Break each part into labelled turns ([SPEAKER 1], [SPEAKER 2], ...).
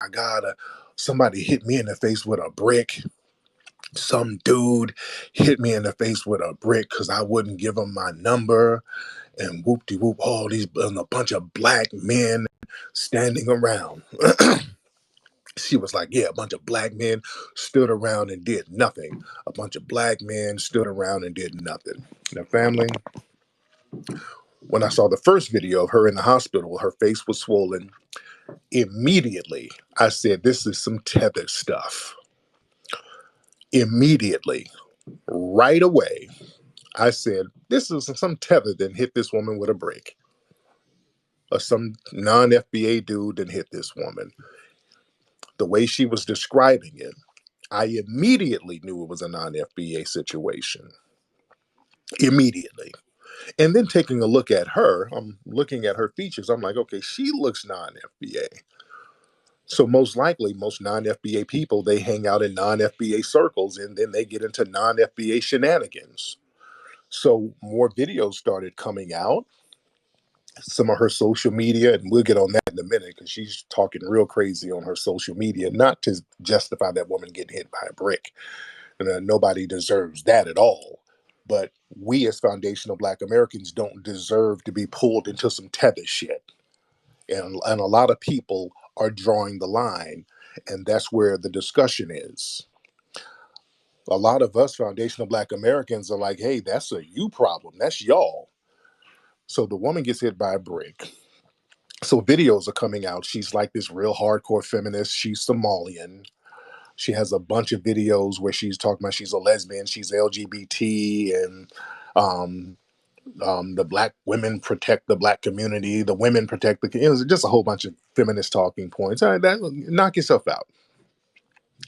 [SPEAKER 1] my God, somebody hit me in the face with a brick. Some dude hit me in the face with a brick because I wouldn't give him my number. And whoop de whoop, all these, and a bunch of black men standing around. She was like, yeah, a bunch of black men stood around and did nothing. A bunch of black men stood around and did nothing. Now, family, when I saw the first video of her in the hospital, her face was swollen. Immediately, I said, this is some tether stuff. Immediately, right away, I said, this is some tether that hit this woman with a brick. Or some non-FBA dude that hit this woman. The way she was describing it, I immediately knew it was a non-FBA situation. Immediately. And then taking a look at her, I'm looking at her features. I'm like, okay, she looks non-FBA. So most likely, most non-FBA people, they hang out in non-FBA circles and then they get into non-FBA shenanigans. So more videos started coming out. Some of her social media, and we'll get on that in a minute because she's talking real crazy on her social media, not to justify that woman getting hit by a brick. And nobody deserves that at all. But we as foundational Black Americans don't deserve to be pulled into some tether shit. And a lot of people are drawing the line, and that's where the discussion is. A lot of us foundational Black Americans are like, hey, that's a you problem. That's y'all. So the woman gets hit by a brick. So videos are coming out. She's like this real hardcore feminist. She's Somalian. She has a bunch of videos where she's talking about she's a lesbian, she's LGBT, and um, the black women protect the black community, the women protect the. It was just a whole bunch of feminist talking points. All right, knock yourself out.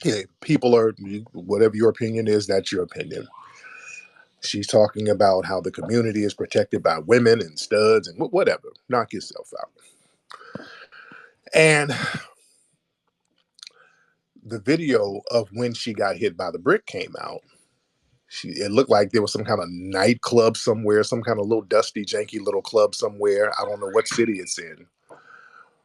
[SPEAKER 1] Yeah, people are whatever your opinion is. That's your opinion. She's talking about how the community is protected by women and studs and whatever. Knock yourself out. And the video of when she got hit by the brick came out. It looked like there was some kind of nightclub somewhere, some kind of little dusty, janky little club somewhere. I don't know what city it's in.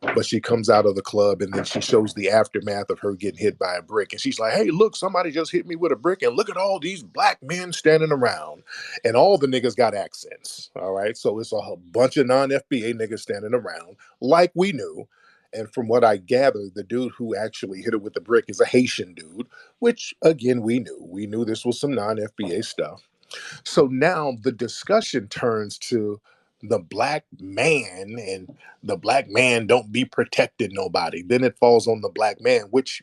[SPEAKER 1] But she comes out of the club and then she shows the aftermath of her getting hit by a brick. And she's like, hey, look, somebody just hit me with a brick. And look at all these black men standing around. And all the niggas got accents. All right. So it's a bunch of non-FBA niggas standing around like we knew. And from what I gather, the dude who actually hit her with the brick is a Haitian dude, which again, we knew. We knew this was some non-FBA stuff. So now the discussion turns to the black man, and the black man don't be protecting nobody. Then it falls on the black man, which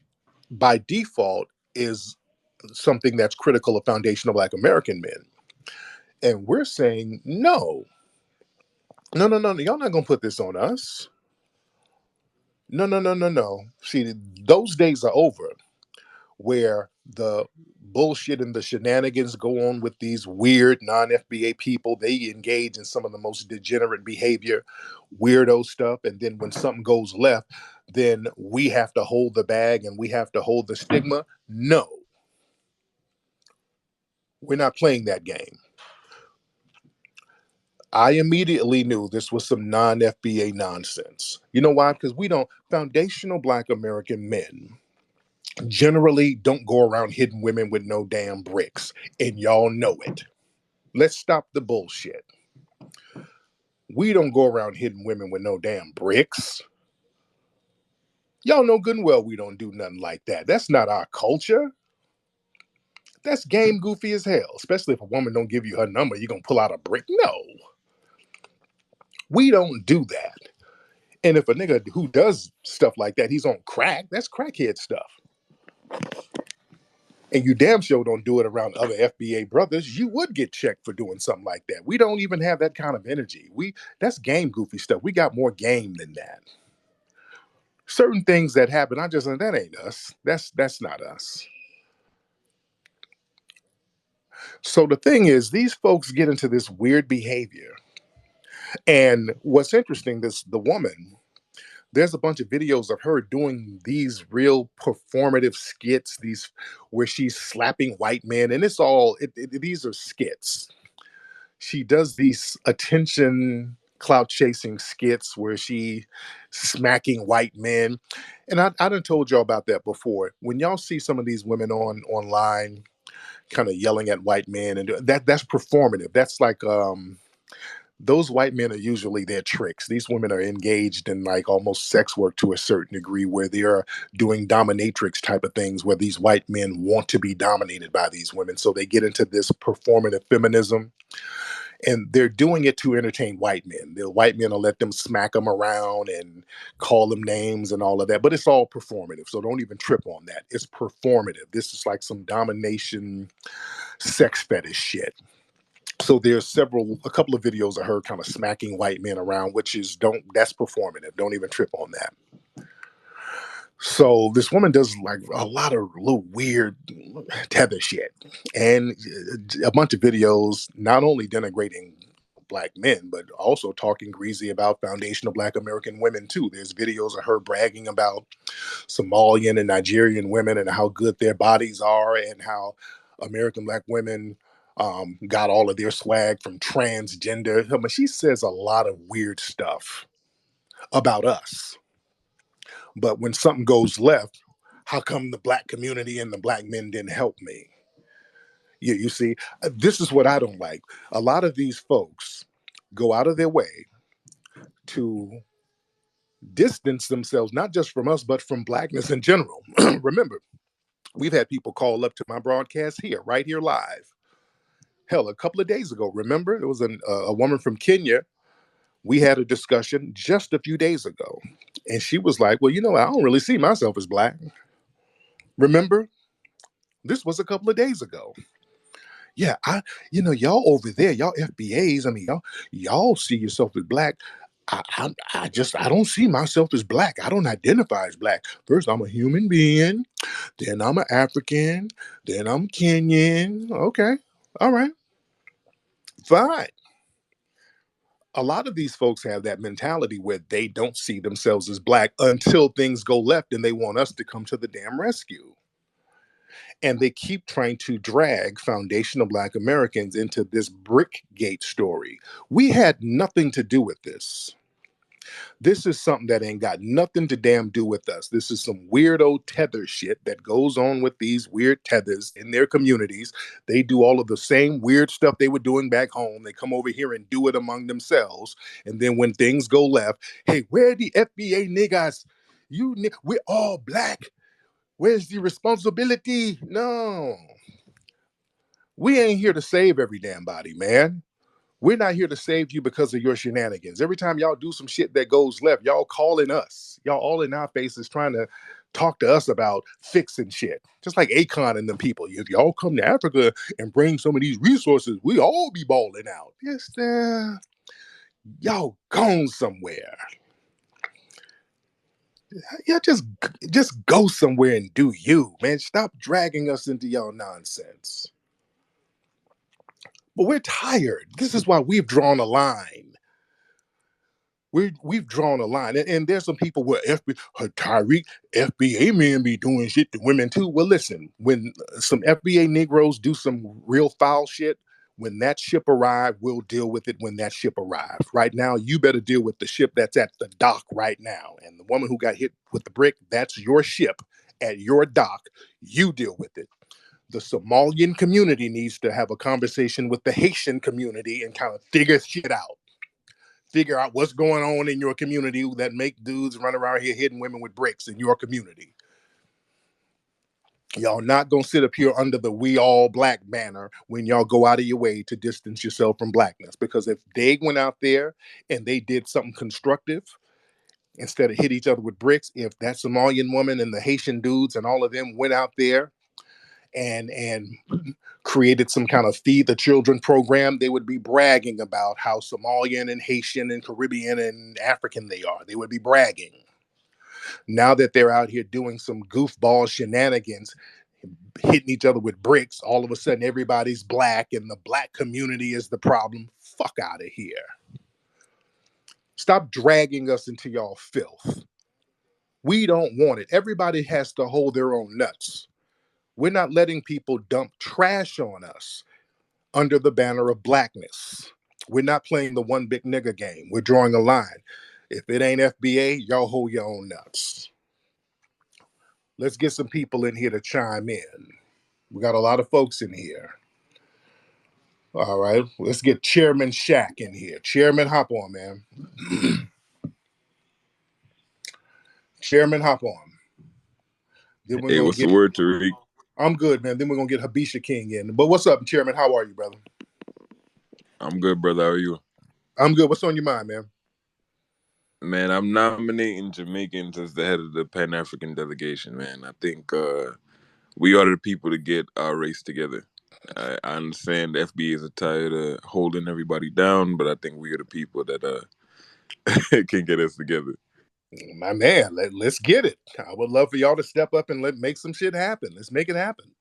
[SPEAKER 1] by default is something that's critical of foundational Black American men. And we're saying, no, no, no, no, no, y'all not gonna put this on us. No, no, no, no, no. See, those days are over where the bullshit and the shenanigans go on with these weird non-FBA people. They engage in some of the most degenerate behavior, weirdo stuff. And then when something goes left, then we have to hold the bag and we have to hold the stigma. No, we're not playing that game. I immediately knew this was some non-FBA nonsense. You know why? Because we don't, foundational Black American men generally don't go around hitting women with no damn bricks, and y'all know it. Let's stop the bullshit. We don't go around hitting women with no damn bricks. Y'all know good and well we don't do nothing like that. That's not our culture. That's game goofy as hell. Especially if a woman don't give you her number, you're gonna pull out a brick. No, we don't do that. And if a nigga who does stuff like that, he's on crack, that's crackhead stuff. And you damn sure don't do it around other FBA brothers. You would get checked for doing something like that. We don't even have that kind of energy. That's game goofy stuff. We got more game than that. Certain things that happen, I just that ain't us. That's not us. So the thing is, these folks get into this weird behavior. And what's interesting, the woman, there's a bunch of videos of her doing these real performative skits, these where she's slapping white men, and these are skits. She does these attention clout chasing skits where she smacking white men. And I done told y'all about that before. When y'all see some of these women online kind of yelling at white men and that's performative. That's like those white men are usually their tricks. These women are engaged in like almost sex work to a certain degree where they are doing dominatrix type of things where these white men want to be dominated by these women. So they get into this performative feminism and they're doing it to entertain white men. The white men will let them smack them around and call them names and all of that, but it's all performative. So don't even trip on that. It's performative. This is like some domination sex fetish shit. So there's a couple of videos of her kind of smacking white men around, which is that's performative. Don't even trip on that. So this woman does like a lot of little weird tether shit and a bunch of videos, not only denigrating black men, but also talking greasy about foundational black American women too. There's videos of her bragging about Somalian and Nigerian women and how good their bodies are and how American black women got all of their swag from transgender. I mean, she says a lot of weird stuff about us. But when something goes left, how come the black community and the black men didn't help me? You see, this is what I don't like. A lot of these folks go out of their way to distance themselves, not just from us, but from blackness in general. Remember, we've had people call up to my broadcast here, right here live. Hell, a couple of days ago, remember? It was a woman from Kenya. We had a discussion just a few days ago. And she was like, well, I don't really see myself as black. Remember? This was a couple of days ago. Yeah, y'all over there, y'all FBAs, I mean, y'all see yourself as black. I don't see myself as black. I don't identify as black. First, I'm a human being. Then I'm an African. Then I'm Kenyan. Okay. All right. Fine. A lot of these folks have that mentality where they don't see themselves as black until things go left and they want us to come to the damn rescue. And they keep trying to drag foundational black Americans into this BrickGate story. We had nothing to do with this. This is something that ain't got nothing to damn do with us. This is some weirdo tether shit that goes on with these weird tethers in their communities. They do all of the same weird stuff they were doing back home. They come over here and do it among themselves. And then when things go left, hey, where are the FBA niggas? We're all black. Where's the responsibility? No. We ain't here to save every damn body, man. We're not here to save you because of your shenanigans. Every time y'all do some shit that goes left, y'all calling us. Y'all all in our faces trying to talk to us about fixing shit. Just like Akon and them people. If y'all come to Africa and bring some of these resources, we all be balling out. Yes, y'all gone somewhere. Yeah, just go somewhere and do you, man. Stop dragging us into y'all nonsense. But we're tired. This is why we've drawn a line. We've drawn a line, and there's some people where Tariq FBA men be doing shit to women too. Well, listen, when some FBA Negroes do some real foul shit, when that ship arrives, we'll deal with it when that ship arrives. Right now, you better deal with the ship that's at the dock right now. And the woman who got hit with the brick, that's your ship at your dock. You deal with it. The Somalian community needs to have a conversation with the Haitian community and kind of figure shit out. Figure out what's going on in your community that make dudes run around here hitting women with bricks in your community. Y'all not gonna sit up here under the "we all black" banner when y'all go out of your way to distance yourself from blackness. Because if they went out there and they did something constructive instead of hit each other with bricks, if that Somalian woman and the Haitian dudes and all of them went out there and created some kind of feed the children program, they would be bragging about how Somalian and Haitian and Caribbean and African they are. They would be bragging. Now that they're out here doing some goofball shenanigans, hitting each other with bricks, all of a sudden everybody's black and the black community is the problem. Fuck out of here. Stop dragging us into y'all filth. We don't want it. Everybody has to hold their own nuts. We're not letting people dump trash on us under the banner of blackness. We're not playing the one big nigga game. We're drawing a line. If it ain't FBA, y'all hold your own nuts. Let's get some people in here to chime in. We got a lot of folks in here. All right, let's get Chairman Shack in here. Chairman, hop on, man. Chairman, hop on. Then we're
[SPEAKER 2] Hey,
[SPEAKER 1] gonna
[SPEAKER 2] what's the
[SPEAKER 1] get.
[SPEAKER 2] word, Tariq?
[SPEAKER 1] I'm good, man. Then we're gonna get Habisha King in. But what's up, Chairman? How are you, brother?
[SPEAKER 2] I'm good, brother. How are you?
[SPEAKER 1] I'm good. What's on your mind, man?
[SPEAKER 2] Man, I'm nominating Jamaicans as the head of the Pan African delegation, man. I think we are the people to get our race together. I understand the FBA is tired of holding everybody down, but I think we are the people that can get us together.
[SPEAKER 1] My man, let's get it. I would love for y'all to step up and let make some shit happen. Let's make it happen.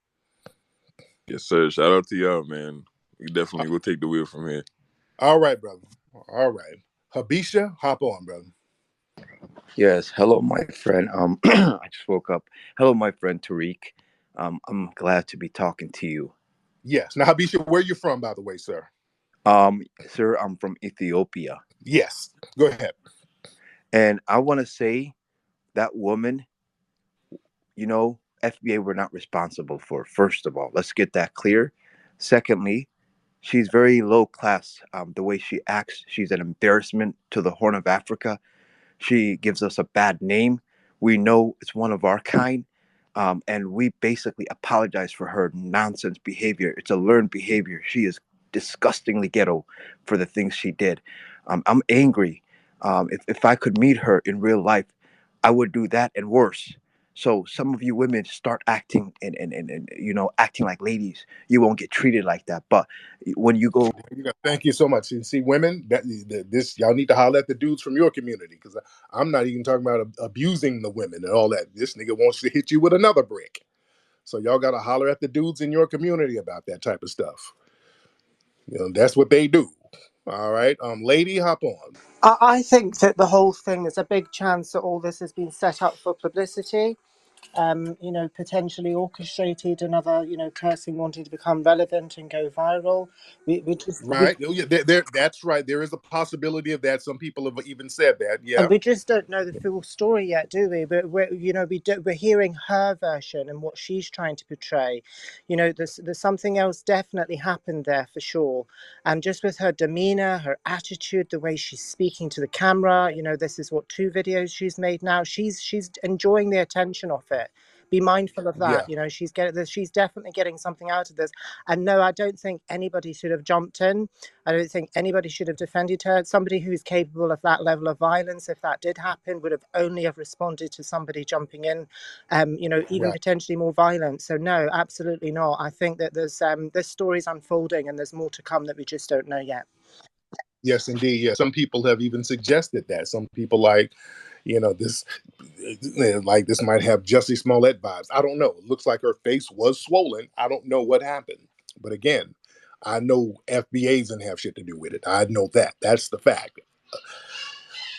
[SPEAKER 2] Yes, sir. Shout out to y'all, man. We definitely will take the wheel from here.
[SPEAKER 1] All right, brother. All right. Habisha, hop on, brother.
[SPEAKER 3] Yes, hello, my friend. I just woke up. Hello, my friend Tariq. I'm glad to be talking to you.
[SPEAKER 1] Yes. Now, Habisha, where you from, by the way, sir?
[SPEAKER 3] Sir, I'm from Ethiopia,
[SPEAKER 1] Yes. Go ahead.
[SPEAKER 3] and I want to say that woman, FBA were not responsible for. First of all, let's get that clear. Secondly, she's very low class. The way she acts, she's an embarrassment to the Horn of Africa. She gives us a bad name. We know it's one of our kind. And we basically apologize for her nonsense behavior. It's a learned behavior. She is disgustingly ghetto for the things she did. I'm angry. If I could meet her in real life, I would do that and worse. So some of you women start acting and acting like ladies. You won't get treated like that. But when you go
[SPEAKER 1] Thank you so much. And see, women, this y'all need to holler at the dudes from your community because I'm not even talking about abusing the women and all that. This nigga wants to hit you with another brick. So y'all got to holler at the dudes in your community about that type of stuff. That's what they do. All right, lady, hop on.
[SPEAKER 4] I think that the whole thing, there's a big chance that all this has been set up for publicity, potentially orchestrated, another, person wanting to become relevant and go viral. We
[SPEAKER 1] Right? Oh, yeah, that's right. There is a possibility of that. Some people have even said that.
[SPEAKER 4] And
[SPEAKER 1] Yeah,
[SPEAKER 4] we just don't know the full story yet, do we? But we're hearing her version and what she's trying to portray. There's something else definitely happened there for sure. And just with her demeanor, her attitude, the way she's speaking to the camera, this is what 2 videos she's made now. She's enjoying the attention of it. Be mindful of
[SPEAKER 1] yeah,
[SPEAKER 4] that. She's definitely getting something out of this. And no, I don't think anybody should have jumped in. I don't think anybody should have defended her. Somebody who's capable of that level of violence, if that did happen, would have only have responded to somebody jumping in, even
[SPEAKER 1] right.
[SPEAKER 4] potentially more violent. So no, absolutely not. I think that this story's unfolding and there's more to come that we just don't know yet.
[SPEAKER 1] Yes, indeed. Yeah, some people have even suggested that. Some people this, like this might have Jussie Smollett vibes. I don't know. It looks like her face was swollen. I don't know what happened, but again, I know FBA's didn't have shit to do with it. I know that. That's the fact.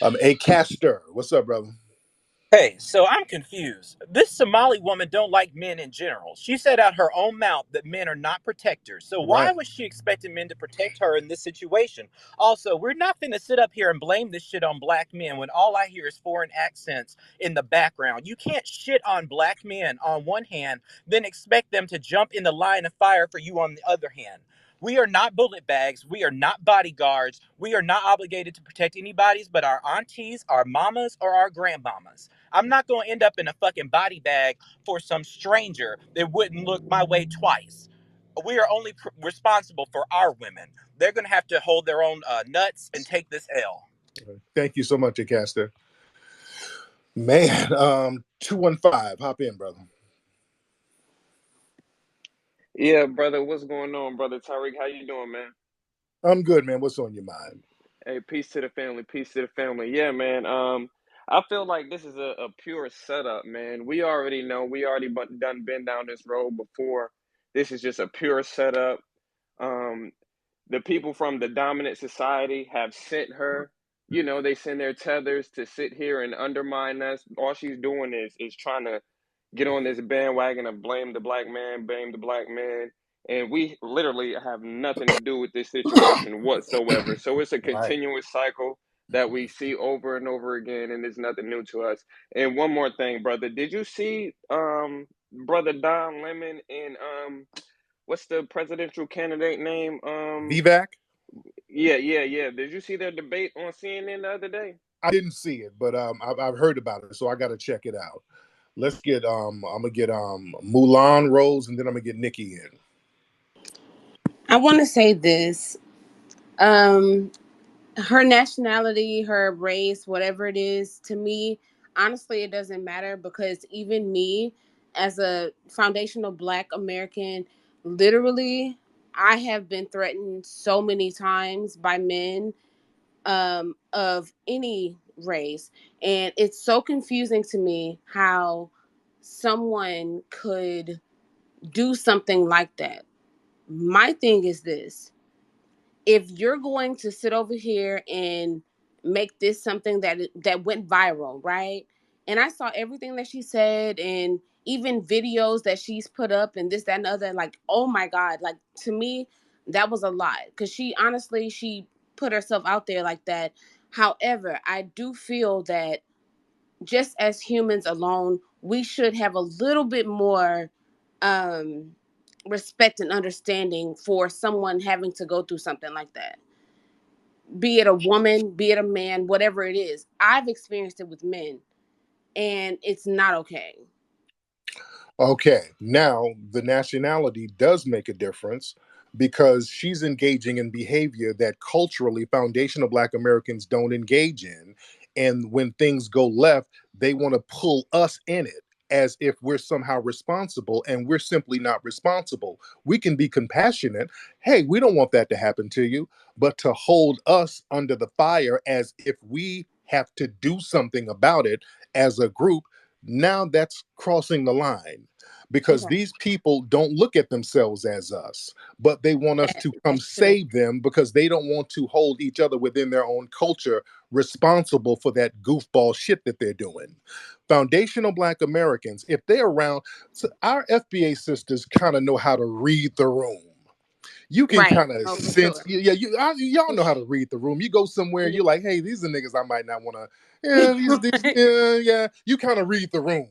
[SPEAKER 1] A Caster, what's up, brother?
[SPEAKER 5] Hey, so I'm confused. This Somali woman don't like men in general. She said out her own mouth that men are not protectors. So why
[SPEAKER 1] Right.
[SPEAKER 5] was she expecting men to protect her in this situation? Also, we're not going to sit up here and blame this shit on black men when all I hear is foreign accents in the background. You can't shit on black men on one hand, then expect them to jump in the line of fire for you on the other hand. We are not bullet bags. We are not bodyguards. We are not obligated to protect anybody's but our aunties, our mamas, or our grandmamas. I'm not going to end up in a fucking body bag for some stranger that wouldn't look my way twice. We are only responsible for our women. They're going to have to hold their own nuts and take this L.
[SPEAKER 1] Thank you so much, A Caster. Man, 215, hop in, brother.
[SPEAKER 6] Yeah, brother, what's going on, brother Tariq? How you doing, man?
[SPEAKER 1] I'm good, man. What's on your mind?
[SPEAKER 6] Hey, peace to the family, peace to the family. Yeah, man. I feel like this is a pure setup, man. We already know, we already done been down this road before. This is just a pure setup. Um, the people from the dominant society have sent her. They send their tethers to sit here and undermine us. All she's doing is trying to get on this bandwagon of blame the black man, blame the black man. and we literally have nothing to do with this situation whatsoever. So it's a
[SPEAKER 1] Right.
[SPEAKER 6] continuous cycle that we see over and over again, and it's nothing new to us. And one more thing, brother, did you see brother Don Lemon and what's the presidential candidate name?
[SPEAKER 1] VVAC.
[SPEAKER 6] Yeah. Did you see their debate on CNN the other day?
[SPEAKER 1] I didn't see it, but I've heard about it, so I got to check it out. Let's get I'm gonna get Mulan Rose, and then I'm gonna get Nikki in.
[SPEAKER 7] I want to say this. Um, Her nationality, her race, whatever it is, to me, honestly, it doesn't matter because even me, as a foundational Black American, literally, I have been threatened so many times by men of any race. And it's so confusing to me how someone could do something like that. My thing is this: if you're going to sit over here and make this something that went viral, right? And I saw everything that she said and even videos that she's put up and this, that, and the other. Like, oh my God. Like, to me, that was a lot. Because she put herself out there like that. However, I do feel that just as humans alone, we should have a little bit more um respect and understanding for someone having to go through something like that, be it a woman, be it a man, whatever it is. I've experienced it with men, and it's not okay.
[SPEAKER 1] Okay, now the nationality does make a difference because she's engaging in behavior that culturally foundational Black Americans don't engage in. And when things go left, they want to pull us in it as if we're somehow responsible, and we're simply not responsible. We can be compassionate. Hey, we don't want that to happen to you, but to hold us under the fire as if we have to do something about it as a group, now that's crossing the line, because
[SPEAKER 7] Okay.
[SPEAKER 1] these people don't look at themselves as us, but they want us to come
[SPEAKER 7] That's true.
[SPEAKER 1] save them because they don't want to hold each other within their own culture responsible for that goofball shit that they're doing. Foundational Black Americans, if they're around, so our FBA sisters kind of know how to read the room. You can
[SPEAKER 7] Right.
[SPEAKER 1] kind of
[SPEAKER 7] Oh, for
[SPEAKER 1] sense,
[SPEAKER 7] sure.
[SPEAKER 1] yeah, y'all know how to read the room. You go somewhere, you're like, hey, these are niggas I might not want to, yeah, these, yeah. You kind of read the room.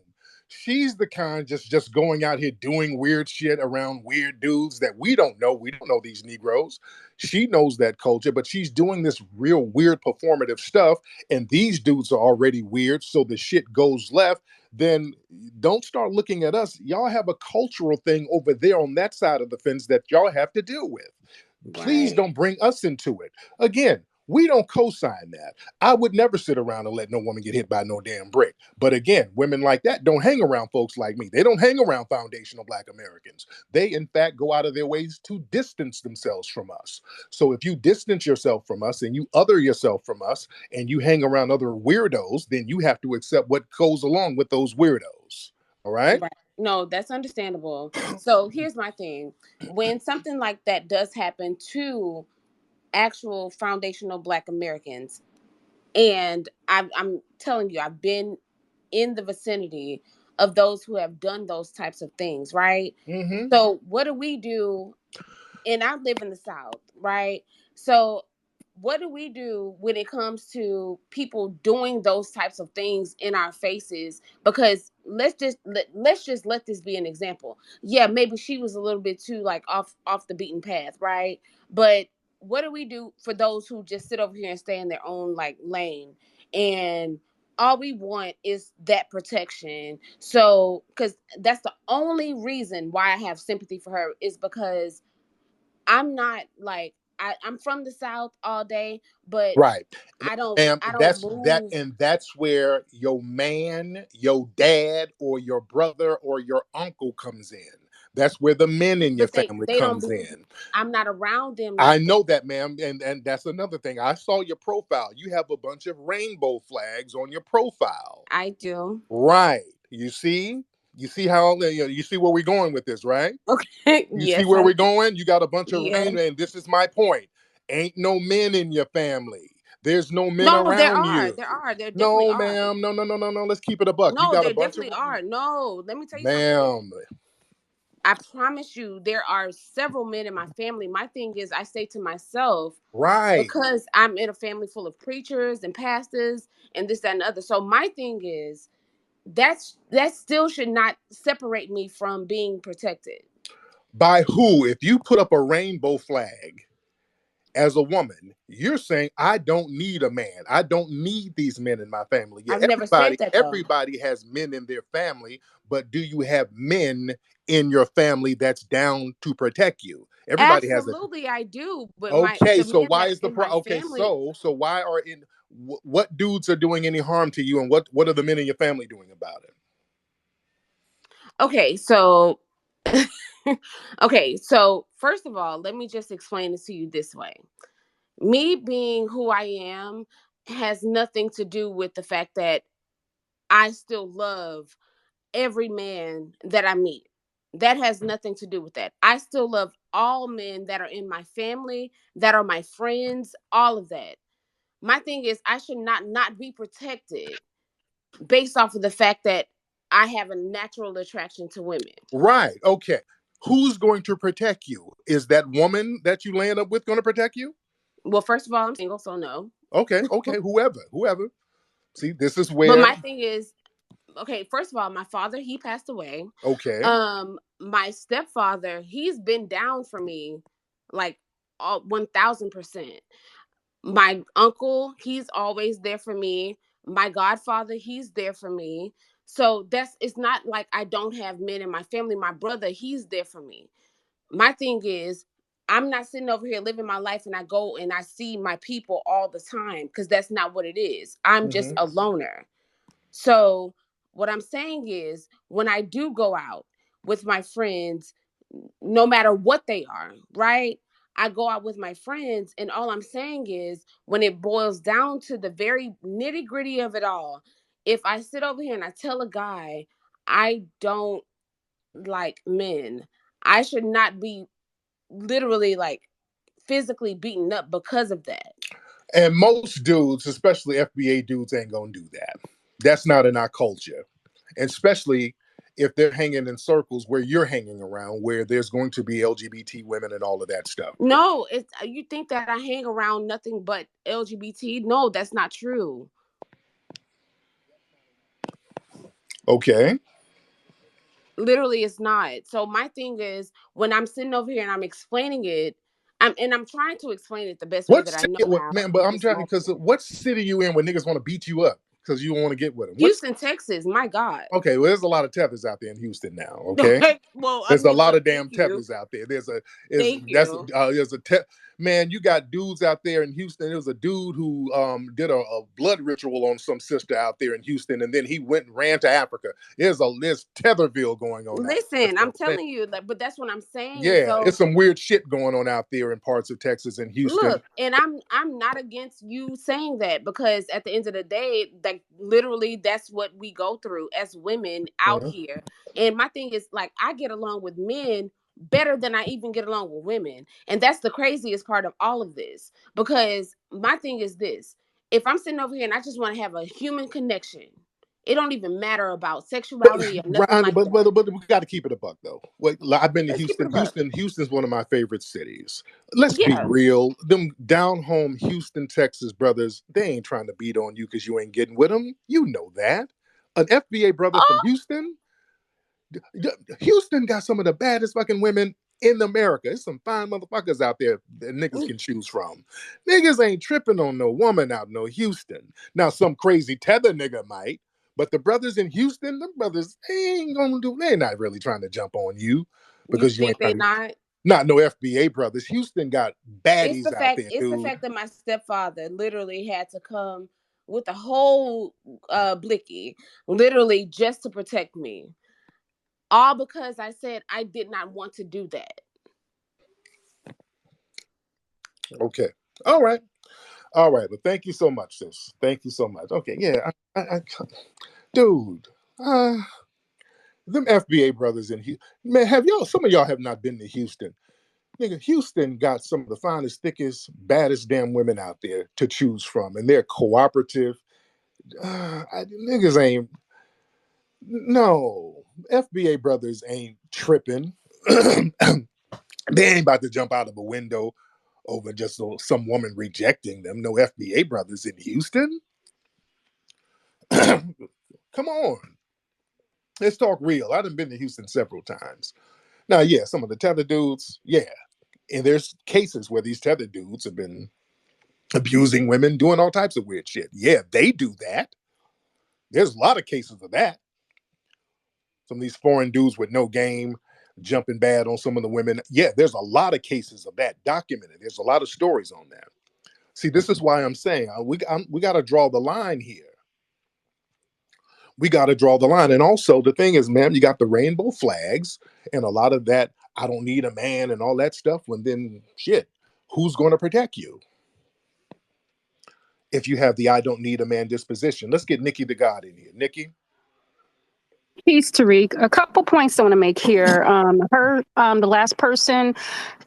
[SPEAKER 1] She's the kind just going out here doing weird shit around weird dudes that we don't know. We don't know these Negroes. She knows that culture, but she's doing this real weird performative stuff, and these dudes are already weird. So the shit goes left. Then don't start looking at us. Y'all have a cultural thing over there on that side of the fence that y'all have to deal with. Please
[SPEAKER 7] Right.
[SPEAKER 1] don't bring us into it. Again, we don't co-sign that. I would never sit around and let no woman get hit by no damn brick. But again, women like that don't hang around folks like me. They don't hang around foundational Black Americans. They, in fact, go out of their ways to distance themselves from us. So if you distance yourself from us and you other yourself from us and you hang around other weirdos, then you have to accept what goes along with those weirdos. All right?
[SPEAKER 7] Right. No, that's understandable. So here's my thing: when something like that does happen to actual foundational Black Americans, and I'm telling you, I've been in the vicinity of those who have done those types of things, right?
[SPEAKER 1] Mm-hmm.
[SPEAKER 7] So what do we do? And I live in the South, right? So what do we do when it comes to people doing those types of things in our faces? Because let's just let this be an example. Yeah, maybe she was a little bit too like off the beaten path, right? But what do we do for those who just sit over here and stay in their own like lane, and all we want is that protection? So because that's the only reason why I have sympathy for her, is because I'm not like I'm from the South all day, but
[SPEAKER 1] Right. And
[SPEAKER 7] I don't
[SPEAKER 1] that's that,
[SPEAKER 7] move.
[SPEAKER 1] and that's where your man, your dad, or your brother or your uncle comes in. That's where the men in your
[SPEAKER 7] But
[SPEAKER 1] family
[SPEAKER 7] they don't
[SPEAKER 1] comes
[SPEAKER 7] be.
[SPEAKER 1] in.
[SPEAKER 7] I'm not around them
[SPEAKER 1] I
[SPEAKER 7] like that.
[SPEAKER 1] know that, ma'am, and that's another thing. I saw your profile. You have a bunch of rainbow flags on your profile.
[SPEAKER 7] I do.
[SPEAKER 1] Right. You see how you see where we're going with this, right?
[SPEAKER 7] Okay.
[SPEAKER 1] You see
[SPEAKER 7] Yes,
[SPEAKER 1] where
[SPEAKER 7] I.
[SPEAKER 1] we're going? You got a bunch of
[SPEAKER 7] Yeah.
[SPEAKER 1] rain, and this is my point. Ain't no men in your family. There's no men
[SPEAKER 7] No, there
[SPEAKER 1] around
[SPEAKER 7] are.
[SPEAKER 1] you.
[SPEAKER 7] There are. There definitely
[SPEAKER 1] No,
[SPEAKER 7] are.
[SPEAKER 1] ma'am. No, no, no, no, no. Let's keep it a buck. You
[SPEAKER 7] No,
[SPEAKER 1] got a
[SPEAKER 7] there
[SPEAKER 1] bunch of
[SPEAKER 7] definitely are. No, let me tell you something.
[SPEAKER 1] ma'am.
[SPEAKER 7] I promise you, there are several men in my family. My thing is, I say to myself,
[SPEAKER 1] Right.
[SPEAKER 7] because I'm in a family full of preachers and pastors and this, that, and the other. So my thing is, that still should not separate me from being protected.
[SPEAKER 1] By who? If you put up a rainbow flag as a woman, you're saying I don't need a man. I don't need these men in my family. Yeah,
[SPEAKER 7] I've never said that though.
[SPEAKER 1] everybody has men in their family, but do you have men in your family that's down to protect you? Everybody has a
[SPEAKER 7] Absolutely, I do. But
[SPEAKER 1] okay.
[SPEAKER 7] the
[SPEAKER 1] So
[SPEAKER 7] men
[SPEAKER 1] why
[SPEAKER 7] that's
[SPEAKER 1] is the
[SPEAKER 7] in my
[SPEAKER 1] okay?
[SPEAKER 7] family.
[SPEAKER 1] So why are in what dudes are doing any harm to you, and what are the men in your family doing about it?
[SPEAKER 7] Okay, so okay, so first of all, let me just explain it to you this way. Me being who I am has nothing to do with the fact that I still love every man that I meet. That has nothing to do with that. I still love all men that are in my family, that are my friends, all of that. My thing is, I should not be protected based off of the fact that I have a natural attraction to women.
[SPEAKER 1] Right. Okay. Who's going to protect you? Is that woman that you land up with going to protect you?
[SPEAKER 7] Well, first of all, I'm single, so no.
[SPEAKER 1] Okay. Okay. Whoever. See, this is
[SPEAKER 7] But
[SPEAKER 1] where
[SPEAKER 7] my thing is, okay, first of all, my father, he passed away.
[SPEAKER 1] okay.
[SPEAKER 7] My stepfather, he's been down for me like all 1000%. My uncle, he's always there for me. My godfather, he's there for me. So it's not like I don't have men in my family. My brother, he's there for me. My thing is, I'm not sitting over here living my life and I go and I see my people all the time, because that's not what it is. I'm just
[SPEAKER 1] Mm-hmm.
[SPEAKER 7] a loner. So what I'm saying is, when I do go out with my friends, no matter what they are, right? I go out with my friends, and all I'm saying is, when it boils down to the very nitty gritty of it all, if I sit over here and I tell a guy I don't like men, I should not be literally like physically beaten up because of that.
[SPEAKER 1] And most dudes, especially FBA dudes, ain't gonna do that. That's not in our culture. And especially if they're hanging in circles where you're hanging around, where there's going to be LGBT women and all of that stuff.
[SPEAKER 7] No, it's you think that I hang around nothing but LGBT? No, that's not true.
[SPEAKER 1] Okay.
[SPEAKER 7] Literally, it's not. So my thing is, when I'm sitting over here and I'm explaining it, I'm trying to explain it the best way
[SPEAKER 1] What
[SPEAKER 7] that I
[SPEAKER 1] city,
[SPEAKER 7] know how
[SPEAKER 1] man? But
[SPEAKER 7] in
[SPEAKER 1] I'm
[SPEAKER 7] this
[SPEAKER 1] trying because
[SPEAKER 7] moment.
[SPEAKER 1] what city you in when niggas want to beat you up because you don't want to get with them? What's
[SPEAKER 7] Houston, Texas. My God.
[SPEAKER 1] okay? Well, there's a lot of tethers out there in Houston now. Okay.
[SPEAKER 7] Well, I
[SPEAKER 1] There's a
[SPEAKER 7] mean,
[SPEAKER 1] lot
[SPEAKER 7] look,
[SPEAKER 1] of
[SPEAKER 7] thank
[SPEAKER 1] damn
[SPEAKER 7] you,
[SPEAKER 1] tethers out there.
[SPEAKER 7] thank you.
[SPEAKER 1] There's a man. You got dudes out there in Houston. There was a dude who did a blood ritual on some sister out there in Houston, and then he went and ran to Africa. There's Tetherville going on out there.
[SPEAKER 7] Listen, I'm
[SPEAKER 1] So
[SPEAKER 7] telling you, like, but that's what I'm saying.
[SPEAKER 1] yeah,
[SPEAKER 7] So
[SPEAKER 1] it's some weird shit going on out there in parts of Texas and Houston.
[SPEAKER 7] look, and I'm not against you saying that, because at the end of the day, like literally that's what we go through as women out
[SPEAKER 1] Mhm.
[SPEAKER 7] here. And my thing is, like, I get along with men better than I even get along with women. And that's the craziest part of all of this, because my thing is this: if I'm sitting over here and I just want to have a human connection, it don't even matter about
[SPEAKER 1] But
[SPEAKER 7] sexuality or nothing
[SPEAKER 1] Ryan,
[SPEAKER 7] like that.
[SPEAKER 1] but we got to keep it a buck though. Wait, I've been to
[SPEAKER 7] Let's keep it
[SPEAKER 1] Houston.
[SPEAKER 7] a buck.
[SPEAKER 1] Houston's one of my favorite cities. Let's be
[SPEAKER 7] Yeah.
[SPEAKER 1] real. Them down home Houston, Texas brothers, they ain't trying to beat on you because you ain't getting with them. You know that. An FBA brother from Houston, Houston got some of the baddest fucking women in America. There's some fine motherfuckers out there that niggas
[SPEAKER 7] Oh,
[SPEAKER 1] can choose from. Niggas ain't tripping on no woman out no Houston. Now some crazy tether nigga might, but the brothers in Houston, them brothers, they not really trying to jump on you
[SPEAKER 7] you
[SPEAKER 1] because you ain't
[SPEAKER 7] think they
[SPEAKER 1] trying to,
[SPEAKER 7] not?
[SPEAKER 1] not no FBA brothers. Houston got
[SPEAKER 7] It's the
[SPEAKER 1] baddies out
[SPEAKER 7] fact
[SPEAKER 1] there,
[SPEAKER 7] it's the
[SPEAKER 1] dude.
[SPEAKER 7] fact that my stepfather literally had to come with a whole blicky, literally just to protect me. All because I said I did not want to do that.
[SPEAKER 1] Okay. All right. All right. But thank you so much, sis. Thank you so much. Okay. Yeah. Dude. Uh, them FBA brothers in Houston, man, have y'all, some of y'all have not been to Houston. Nigga, Houston got some of the finest, thickest, baddest damn women out there to choose from, and they're cooperative. Niggas ain't, no, FBA brothers ain't tripping. They ain't about to jump out of a window over just some woman rejecting them. No FBA brothers in Houston. Come on. Let's talk real. I've been to Houston several times. Now, yeah, some of the tether dudes, yeah. And there's cases where these tether dudes have been abusing women, doing all types of weird shit. Yeah, they do that. There's a lot of cases of that. Some of these foreign dudes with no game jumping bad on some of the women. Yeah, there's a lot of cases of that documented. There's a lot of stories on that. See, this is why I'm saying we got to draw the line here. We got to draw the line. And also, the thing is, man, you got the rainbow flags and a lot of that. I don't need a man and all that stuff. When then, shit, who's going to protect you if you have the I don't need a man disposition? Let's get Nikki the God in here. Nikki.
[SPEAKER 8] Peace, Tariq. A couple points I want to make here. The last person,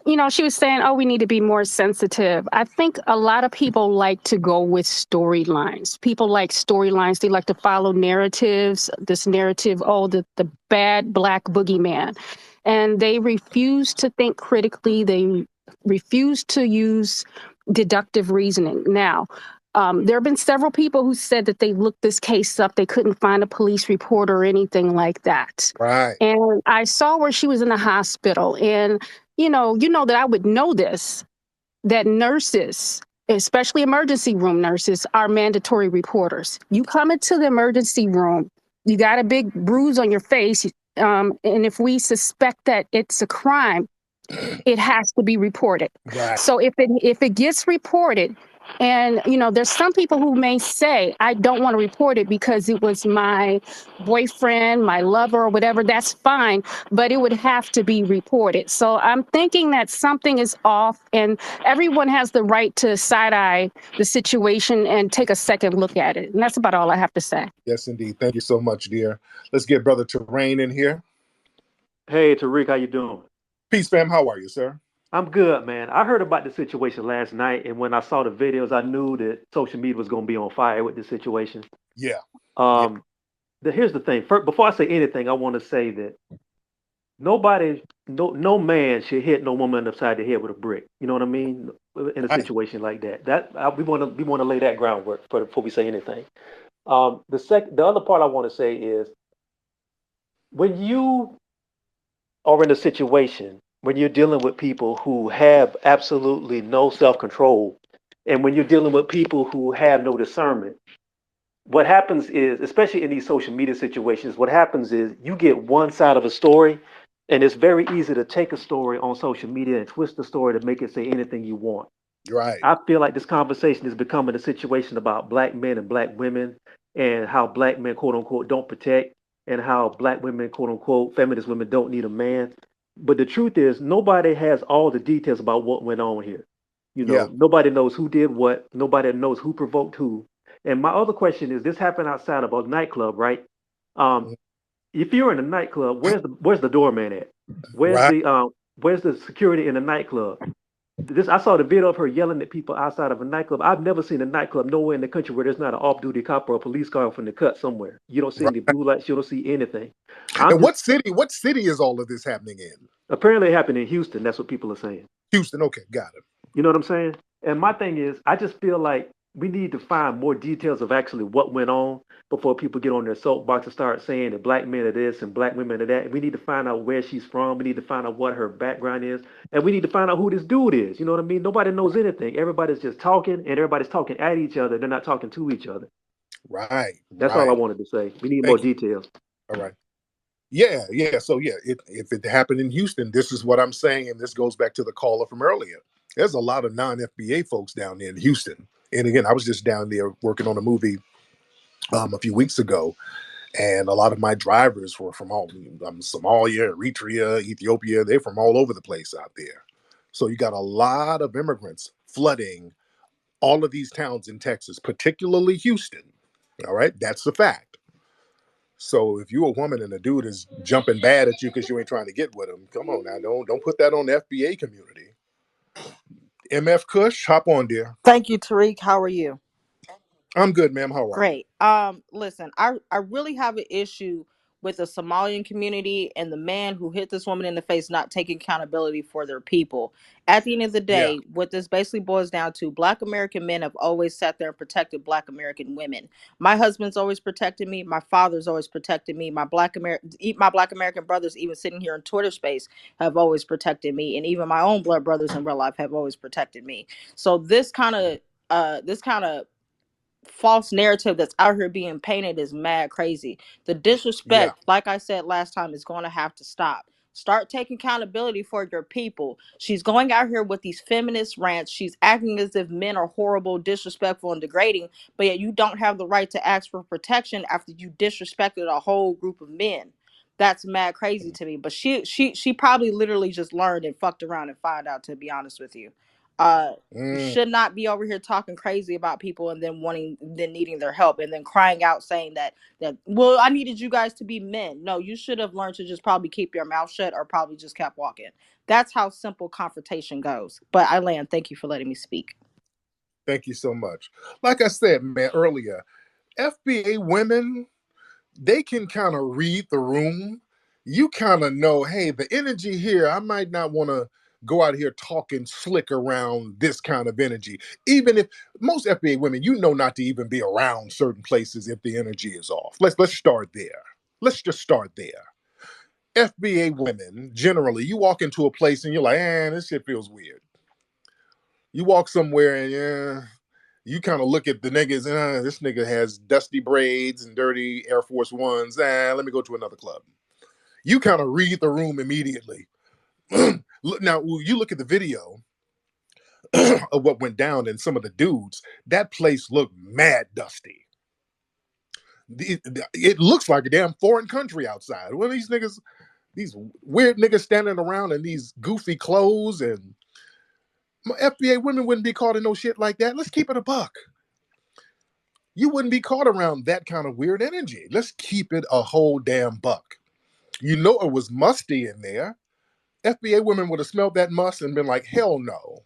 [SPEAKER 8] she was saying, oh, we need to be more sensitive. I think a lot of people like to go with storylines. People like storylines. They like to follow narratives. This narrative, oh, the bad black boogeyman. And they refuse to think critically. They refuse to use deductive reasoning. Now, there have been several people who said that they looked this case up. They couldn't find a police report or anything like that.
[SPEAKER 1] Right.
[SPEAKER 8] And I saw where she was in the hospital. And, you know that I would know this, that nurses, especially emergency room nurses, are mandatory reporters. You come into the emergency room, you got a big bruise on your face. And if we suspect that it's a crime, it has to be reported.
[SPEAKER 1] Right.
[SPEAKER 8] So if it gets reported, and there's some people who may say, I don't want to report it because it was my boyfriend, my lover, or whatever, that's fine, but it would have to be reported. So I'm thinking that something is off, and everyone has the right to side-eye the situation and take a second look at it. And that's about all I have to say.
[SPEAKER 1] Yes, indeed. Thank you so much, dear. Let's get Brother Terrain in here.
[SPEAKER 9] Hey, Tariq, how you doing?
[SPEAKER 1] Peace, fam. How are you, sir?
[SPEAKER 9] I'm good, man. I heard about the situation last night, and when I saw the videos, I knew that social media was going to be on fire with this situation.
[SPEAKER 1] Yeah.
[SPEAKER 9] Here's the thing. First, before I say anything, I want to say that no man should hit no woman upside the head with a brick. You know what I mean? In a situation like that. We want to lay that groundwork before we say anything. The other part I want to say is when you are in a situation when you're dealing with people who have absolutely no self-control, and when you're dealing with people who have no discernment, what happens is, especially in these social media situations, what happens is you get one side of a story, and it's very easy to take a story on social media and twist the story to make it say anything you want.
[SPEAKER 1] Right.
[SPEAKER 9] I feel like this conversation is becoming a situation about black men and black women, and how black men, quote unquote, don't protect, and how black women, quote unquote, feminist women don't need a man. But the truth is, nobody has all the details about what went on here. Nobody knows who did what. Nobody knows who provoked who. And my other question is, this happened outside of a nightclub, right? If you're in a nightclub, where's the doorman at? Where's the security in the nightclub? I saw the video of her yelling at people outside of a nightclub. I've never seen a nightclub nowhere in the country where there's not an off-duty cop or a police car from the cut somewhere. You don't see any blue lights. You don't see anything.
[SPEAKER 1] What city is all of this happening in?
[SPEAKER 9] Apparently it happened in Houston. That's what people are saying.
[SPEAKER 1] Houston. Okay, got it.
[SPEAKER 9] You know what I'm saying? And my thing is, I just feel like we need to find more details of actually what went on before people get on their soapbox and start saying that black men are this and black women are that. And we need to find out where she's from. We need to find out what her background is. And we need to find out who this dude is. You know what I mean? Nobody knows anything. Everybody's just talking, and everybody's talking at each other. They're not talking to each other.
[SPEAKER 1] Right.
[SPEAKER 9] That's all I wanted to say. We need more details.
[SPEAKER 1] All right. Yeah. So if it happened in Houston, this is what I'm saying, and this goes back to the caller from earlier. There's a lot of non-FBA folks down there in Houston. And again, I was just down there working on a movie a few weeks ago, and a lot of my drivers were from Somalia, Eritrea, Ethiopia. They're from all over the place out there. So you got a lot of immigrants flooding all of these towns in Texas, particularly Houston. All right, that's the fact. So if you're a woman and a dude is jumping bad at you because you ain't trying to get with him, come on now, don't put that on the FBA community. MF Kush, hop on, dear.
[SPEAKER 10] Thank you, Tariq. How are you?
[SPEAKER 1] I'm good, ma'am. How are you?
[SPEAKER 10] Great. Listen, I really have an issue with the Somalian community and the man who hit this woman in the face not taking accountability for their people. At the end of the
[SPEAKER 1] Yeah.
[SPEAKER 10] day, what this basically boils down to, Black American men have always sat there and protected Black American women. My husband's always protected me. My father's always protected me. My Black American brothers, even sitting here in Twitter space, have always protected me, and even my own blood brothers in real life have always protected me. So this kind of false narrative that's out here being painted is mad crazy. The
[SPEAKER 1] Yeah.
[SPEAKER 10] disrespect, like I said last time, is going to have to stop. Start taking accountability for your people. She's going out here with these feminist rants. She's acting as if men are horrible, disrespectful, and degrading, but yet you don't have the right to ask for protection after you disrespected a whole group of men. That's mad crazy to me. But she probably literally just learned and fucked around and found out, to be honest with you. You
[SPEAKER 1] Mm,
[SPEAKER 10] should not be over here talking crazy about people and then needing their help and then crying out saying that well, I needed you guys to be men. No, you should have learned to just probably keep your mouth shut or probably just kept walking. That's how simple confrontation goes. But I land, thank you for letting me speak.
[SPEAKER 1] thank you so much. Like I said, man, earlier, FBA women, they can kind of read the room. You kind of know, hey, the energy here, I might not want to go out here talking slick around this kind of energy. Even if most FBA women, you know not to even be around certain places if the energy is off. Let's start there. Let's just start there. FBA women, generally, you walk into a place and you're like, this shit feels weird. You walk somewhere and you kind of look at the niggas, this nigga has dusty braids and dirty Air Force Ones. Let me go to another club. You kind of read the room immediately. Now, you look at the video of what went down and some of the dudes, that place looked mad dusty. It looks like a damn foreign country outside. What are these niggas, these weird niggas standing around in these goofy clothes, and FBA women wouldn't be caught in no shit like that. Let's keep it a buck. You wouldn't be caught around that kind of weird energy. Let's keep it a whole damn buck. You know it was musty in there. FBA women would have smelled that must and been like, hell no.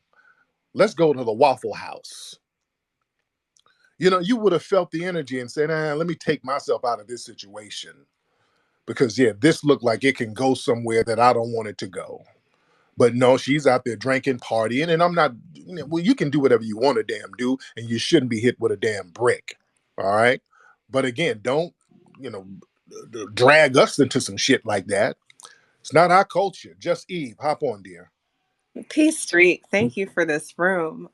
[SPEAKER 1] Let's go to the Waffle House. You would have felt the energy and said, let me take myself out of this situation. Because, this looked like it can go somewhere that I don't want it to go. But no, she's out there drinking, partying, and I'm not, well, you can do whatever you want to damn do, and you shouldn't be hit with a damn brick. All right. But again, don't, you know, drag us into some shit like that. It's not our culture. Just Eve, hop on, dear.
[SPEAKER 11] Peace Street, thank you for this room.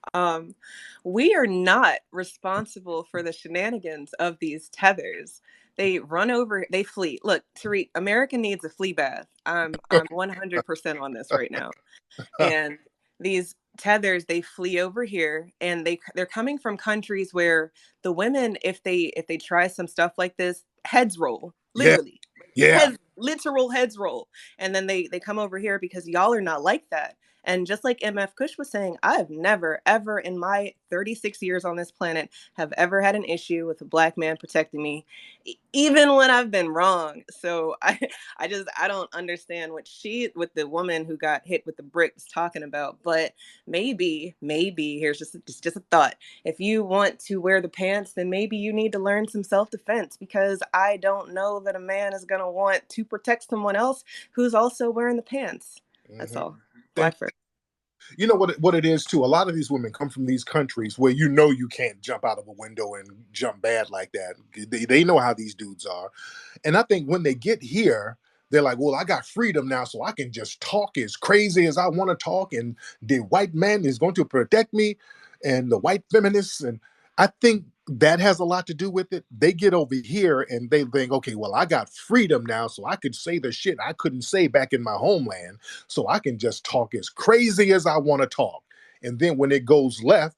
[SPEAKER 11] We are not responsible for the shenanigans of these tethers. They run over, they flee. Look, Tariq, America needs a flea bath. I'm 100% on this right now. And these tethers, they flee over here, and they're coming from countries where the women, if they try some stuff like this, heads roll,
[SPEAKER 1] Yeah,
[SPEAKER 11] literally.
[SPEAKER 1] yeah.
[SPEAKER 11] Literal heads roll. And then they come over here because y'all are not like that. And just like MF Kush was saying, I've never ever in my 36 years on this planet have ever had an issue with a black man protecting me, even when I've been wrong. So I don't understand what the woman who got hit with the brick was talking about. But maybe here's just a thought. If you want to wear the pants, then maybe you need to learn some self-defense, because I don't know that a man is going to want to protect someone else who's also wearing the pants. That's
[SPEAKER 1] Mm-hmm.
[SPEAKER 11] all.
[SPEAKER 1] Thank
[SPEAKER 11] Black first.
[SPEAKER 1] you know what it is too. A lot of these women come from these countries where you can't jump out of a window and jump bad like that. They know how these dudes are. And I think when they get here, they're like, well, I got freedom now, so I can just talk as crazy as I want to talk, and the white man is going to protect me, and the white feminists. And I think that has a lot to do with it. They get over here and they think, okay, well, I got freedom now, so I could say the shit I couldn't say back in my homeland, so I can just talk as crazy as I want to talk. And then when it goes left,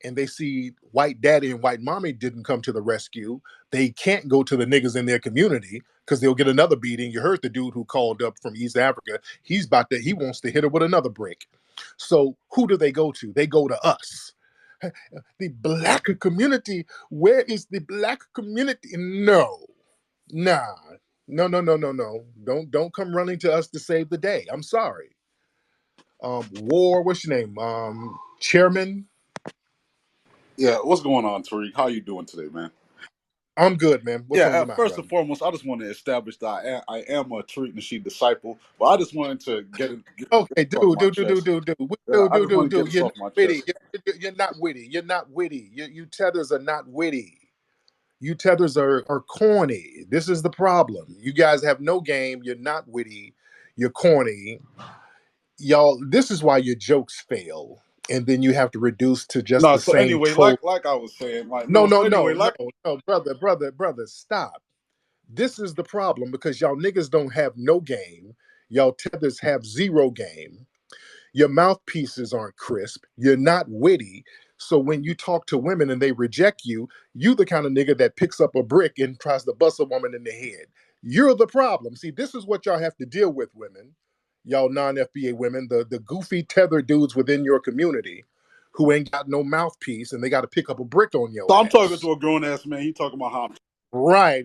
[SPEAKER 1] and they see white daddy and white mommy didn't come to the rescue, they can't go to the niggas in their community because they'll get another beating. You heard the dude who called up from East Africa. He wants to hit her with another brick. So who do they go to? They go to us. The black community. Where is the black community? No, nah, no. Don't come running to us to save the day. I'm sorry. War, what's your name? Chairman.
[SPEAKER 12] Yeah, what's going on, Tariq? How you doing today, man?
[SPEAKER 1] I'm good, man. What's
[SPEAKER 12] Yeah,
[SPEAKER 1] on your mind,
[SPEAKER 12] first and
[SPEAKER 1] brother?
[SPEAKER 12] foremost, I just want to establish that I am a Tariq Nasheed disciple, but I just wanted to get
[SPEAKER 1] Okay,
[SPEAKER 12] this off my chest. Yeah, I just want to get this
[SPEAKER 1] You're not
[SPEAKER 12] off my
[SPEAKER 1] witty.
[SPEAKER 12] chest.
[SPEAKER 1] You're not witty. You're not witty. You tethers are not witty. You tethers are corny. This is the problem. You guys have no game. You're not witty. You're corny. Y'all, this is why your jokes fail. And then you have to reduce to just
[SPEAKER 12] No,
[SPEAKER 1] the
[SPEAKER 12] so
[SPEAKER 1] same
[SPEAKER 12] anyway,
[SPEAKER 1] troll.
[SPEAKER 12] like I was saying, like
[SPEAKER 1] No,
[SPEAKER 12] no,
[SPEAKER 1] no,
[SPEAKER 12] so anyway,
[SPEAKER 1] no, no,
[SPEAKER 12] like
[SPEAKER 1] no, brother, stop. This is the problem because y'all niggas don't have no game. Y'all tethers have zero game. Your mouthpieces aren't crisp. You're not witty. So when you talk to women and they reject you, you the kind of nigga that picks up a brick and tries to bust a woman in the head. You're the problem. See, this is what y'all have to deal with, women. Y'all non-FBA women, the goofy tether dudes within your community who ain't got no mouthpiece and they got to pick up a brick on your
[SPEAKER 12] so I'm talking
[SPEAKER 1] ass.
[SPEAKER 12] to a grown ass man. He talking about how I'm
[SPEAKER 1] Right.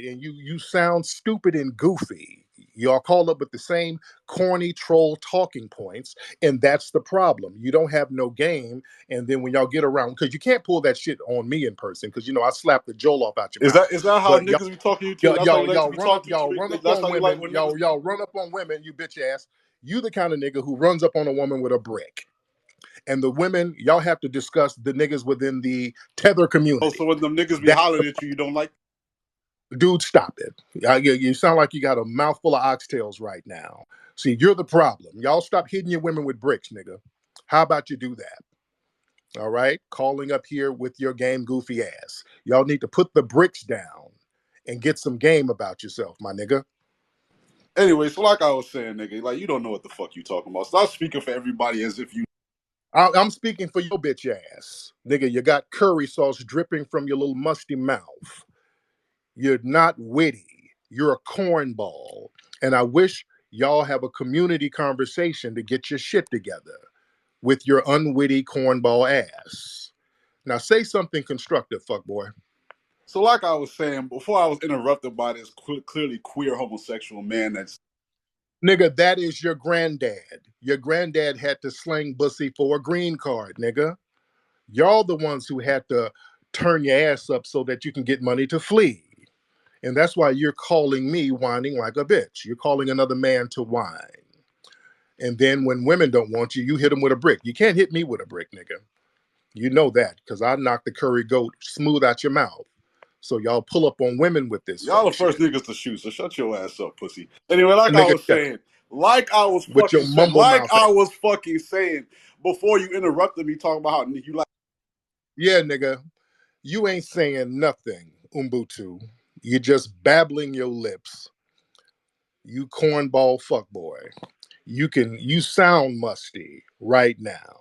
[SPEAKER 1] And you sound stupid and goofy. Y'all call up with the same corny troll talking points, and that's the problem. You don't have no game, and then when y'all get around, because you can't pull that shit on me in person, because I slap the joel off out your mouth.
[SPEAKER 12] is that how
[SPEAKER 1] But y'all,
[SPEAKER 12] niggas be talking to you too?
[SPEAKER 1] y'all,
[SPEAKER 12] That's how
[SPEAKER 1] y'all,
[SPEAKER 12] you like to
[SPEAKER 1] y'all
[SPEAKER 12] be
[SPEAKER 1] run up,
[SPEAKER 12] talked to Tariq?
[SPEAKER 1] on
[SPEAKER 12] That's how you like
[SPEAKER 1] women.
[SPEAKER 12] when niggas
[SPEAKER 1] Y'all run up on women. You bitch ass. You the kind of nigga who runs up on a woman with a brick, and the women y'all have to discuss the niggas within the tether
[SPEAKER 12] oh, so
[SPEAKER 1] community.
[SPEAKER 12] when them niggas be
[SPEAKER 1] That's
[SPEAKER 12] hollering at you, you don't like.
[SPEAKER 1] dude, stop it. You sound like you got a mouthful of oxtails right now. See, you're the problem. Y'all stop hitting your women with bricks, nigga. How about you do that? All right? Calling up here with your game goofy ass. Y'all need to put the bricks down and get some game about yourself, my nigga.
[SPEAKER 12] Anyway, so like I was saying, nigga, like you don't know what the fuck you talking about. Stop speaking for everybody as if you.
[SPEAKER 1] I'm speaking for your bitch ass. Nigga, you got curry sauce dripping from your little musty mouth. You're not witty. You're a cornball. And I wish y'all have a community conversation to get your shit together with your unwitty cornball ass. Now say something constructive, fuckboy.
[SPEAKER 12] So like I was saying before, I was interrupted by this clearly queer homosexual man that's.
[SPEAKER 1] Nigga, that is your granddad. Your granddad had to sling bussy for a green card, nigga. Y'all the ones who had to turn your ass up so that you can get money to flee. And that's why you're calling me whining like a bitch. You're calling another man to whine. And then when women don't want you, you hit them with a brick. You can't hit me with a brick, nigga. You know that because I knocked the curry goat smooth out your mouth. So y'all pull up on women with this
[SPEAKER 12] Y'all the
[SPEAKER 1] fuck
[SPEAKER 12] first
[SPEAKER 1] shit.
[SPEAKER 12] niggas to shoot, so shut your ass up, pussy. Anyway, like I
[SPEAKER 1] Nigga,
[SPEAKER 12] was
[SPEAKER 1] yeah,
[SPEAKER 12] saying, like I was
[SPEAKER 1] with your
[SPEAKER 12] fucking saying,
[SPEAKER 1] mumble
[SPEAKER 12] like
[SPEAKER 1] mouth ass.
[SPEAKER 12] I was fucking saying before you interrupted me talking about how you like.
[SPEAKER 1] Yeah, nigga, you ain't saying nothing, Umbutu. You're just babbling your lips. You cornball fuckboy. You sound musty right now.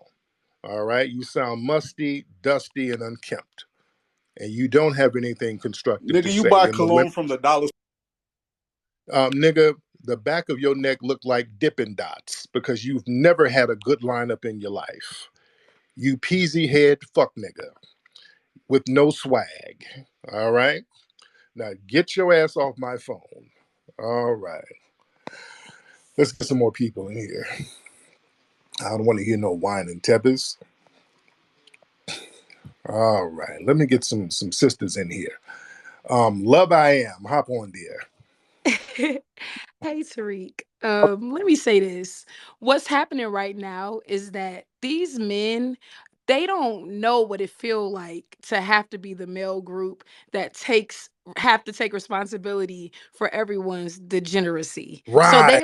[SPEAKER 1] All right? You sound musty, dusty, and unkempt. And you don't have anything constructive to
[SPEAKER 12] Nigga, you
[SPEAKER 1] say.
[SPEAKER 12] buy
[SPEAKER 1] And the women,
[SPEAKER 12] cologne from the dollar.
[SPEAKER 1] nigga, the back of your neck look like Dippin' Dots because you've never had a good lineup in your life. You peasy head fuck nigga with no swag. All right? Now get your ass off my phone. All right. Let's get some more people in here. I don't want to hear no whine and tepis. All right. Let me get some sisters in here. Love I am. Hop on there.
[SPEAKER 13] Hey, Tariq. Let me say this. What's happening right now is that these men, they don't know what it feel like to have to be the male group that have to take responsibility for everyone's degeneracy. So
[SPEAKER 1] Right.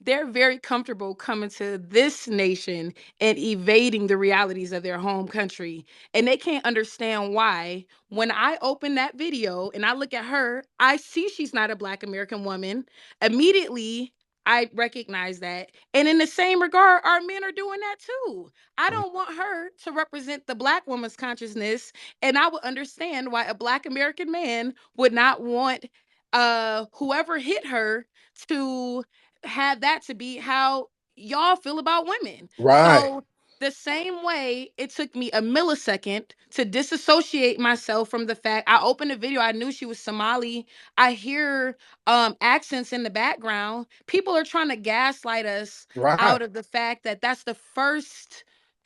[SPEAKER 13] they're very comfortable coming to this nation and evading the realities of their home country. And they can't understand why when I open that video and I look at her, I see she's not a Black American woman. Immediately, I recognize that. And in the same regard, our men are doing that too. I don't want her to represent the Black woman's consciousness. And I would understand why a Black American man would not want whoever hit her to have that to be how y'all feel about women.
[SPEAKER 1] Right.
[SPEAKER 13] So the same way it took me a millisecond to disassociate myself from the fact I opened the video, I knew she was Somali. I hear accents in the background. People are trying to gaslight us
[SPEAKER 1] Right.
[SPEAKER 13] out of the fact that that's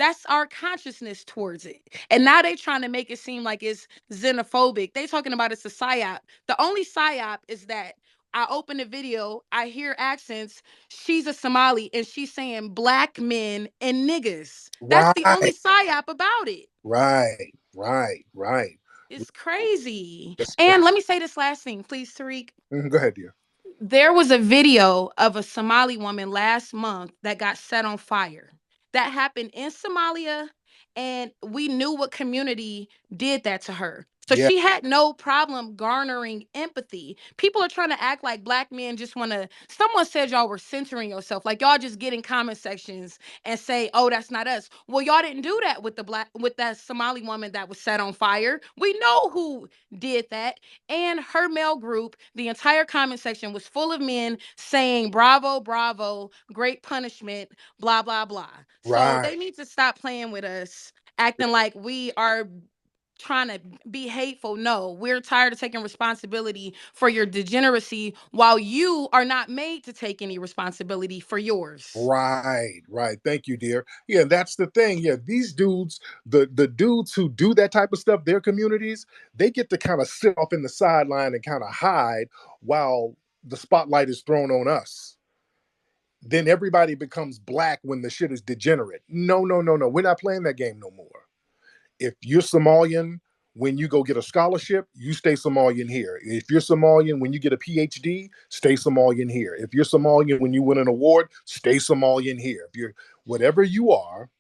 [SPEAKER 13] That's our consciousness towards it. And now they trying to make it seem like it's xenophobic. They talking about it's a psyop. The only psyop is that I open the video, I hear accents. She's a Somali and she's saying black men and niggas. That's the only
[SPEAKER 1] Right,
[SPEAKER 13] psyop about it.
[SPEAKER 1] right.
[SPEAKER 13] It's crazy.
[SPEAKER 1] Yes.
[SPEAKER 13] And let me say this last thing, please, Tariq.
[SPEAKER 1] Go ahead, dear.
[SPEAKER 13] There was a video of a Somali woman last month that got set on fire. That happened in Somalia, and we knew what community did that to her. So
[SPEAKER 1] Yeah,
[SPEAKER 13] she had no problem garnering empathy. People are trying to act like black men just want to. Someone said y'all were censoring yourself, like y'all just get in comment sections and say, "Oh, that's not us." Well, y'all didn't do that with that Somali woman that was set on fire. We know who did that, and her male group. The entire comment section was full of men saying, "Bravo, bravo, great punishment, blah blah blah." So
[SPEAKER 1] right,
[SPEAKER 13] they need to stop playing with us, acting like we are trying to be hateful. No, we're tired of taking responsibility for your degeneracy while you are not made to take any responsibility for yours.
[SPEAKER 1] right. Thank you, dear. Yeah, that's the thing. Yeah, these dudes, the dudes who do that type of stuff, their communities, they get to kind of sit off in the sideline and kind of hide while the spotlight is thrown on us. Then everybody becomes black when the shit is degenerate. No. We're not playing that game no more. If you're Somalian, when you go get a scholarship, you stay Somalian here. If you're Somalian, when you get a PhD, stay Somalian here. If you're Somalian, when you win an award, stay Somalian here. If you're whatever you are,